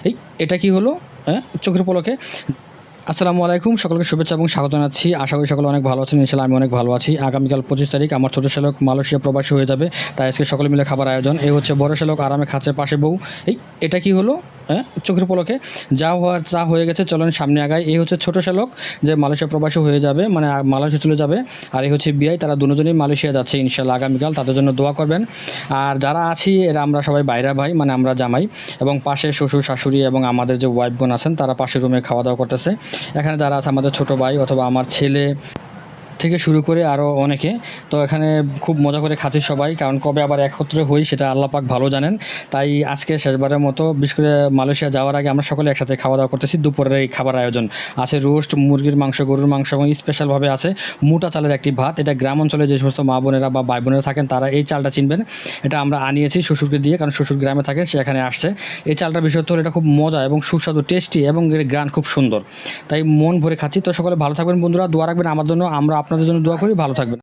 এই এটা কি হলো? হ্যাঁ, চোখের পলকে। আসসালামু আলাইকুম, সকলকে শুভেচ্ছা এবং স্বাগত জানাচ্ছি। আশা করি সকলে অনেক ভালো আছেন। ইনশাআল্লাহ আমি অনেক ভালো আছি। আগামীকাল 25 তারিখ আমার ছোটো শ্যালক মালয়েশিয়া প্রবাসী হয়ে যাবে, তাই আজকে সকলে মিলে খাবার আয়োজন। এই হচ্ছে বড় শ্যালক আরামে খাচ্ছে, পাশে বউ। এই এটা কি হলো? হ্যাঁ, চোখের পলকে যা হওয়ার চা হয়ে গেছে, চলেন সামনে আগাই। এই হচ্ছে ছোটো শ্যালক যে মালয়েশিয়া প্রবাসী হয়ে যাবে, মানে মালয়েশিয়া চলে যাবে। আর এই হচ্ছে বিআই, তারা দুজনেই মালয়েশিয়া যাচ্ছে ইনশাআল্লাহ আগামীকাল। তাদের জন্য দোয়া করবেন। আর যারা আছি এরা আমরা সবাই বাইরা ভাই, মানে আমরা জামাই, এবং পাশে শ্বশুর শাশুড়ি এবং আমাদের যে ওয়াইফগণ আছেন তারা পাশের রুমে খাওয়া দাওয়া করতেছে। এখানে যারা আছে আমাদের ছোটো ভাই অথবা আমার ছেলে থেকে শুরু করে আরও অনেকে। তো এখানে খুব মজা করে খাচ্ছি সবাই, কারণ কবে আবার একত্রে হই সেটা আল্লাহ পাক ভালো জানেন। তাই আজকে শেষবারের মতো, বিশেষ করে মালয়েশিয়া যাওয়ার আগে আমরা সকলে একসাথে খাওয়া দাওয়া করতেছি। দুপুরের এই খাবার আয়োজন আছে রোস্ট, মুরগির মাংস, গরুর মাংস, এবং স্পেশালভাবে আছে মোটা চালের একটি ভাত। এটা গ্রাম অঞ্চলে যে সমস্ত মা বোনেরা বা ভাই বোনেরা থাকেন তারা এই চালটা চিনবেন। এটা আমরা আনিয়েছি শ্বশুরকে দিয়ে, কারণ শ্বশুর গ্রামে থাকে, সে এখানে আসছে। এই চালটার বিষয় হলো এটা খুব মজা এবং সুস্বাদু, টেস্টি, এবং এর গ্রান খুব সুন্দর। তাই মন ভরে খাচ্ছি। তো সকলে ভালো থাকবেন বন্ধুরা, দোয়া রাখবেন আমার জন্য, আমরা আপনাদের জন্য দোয়া করি। ভালো থাকবেন।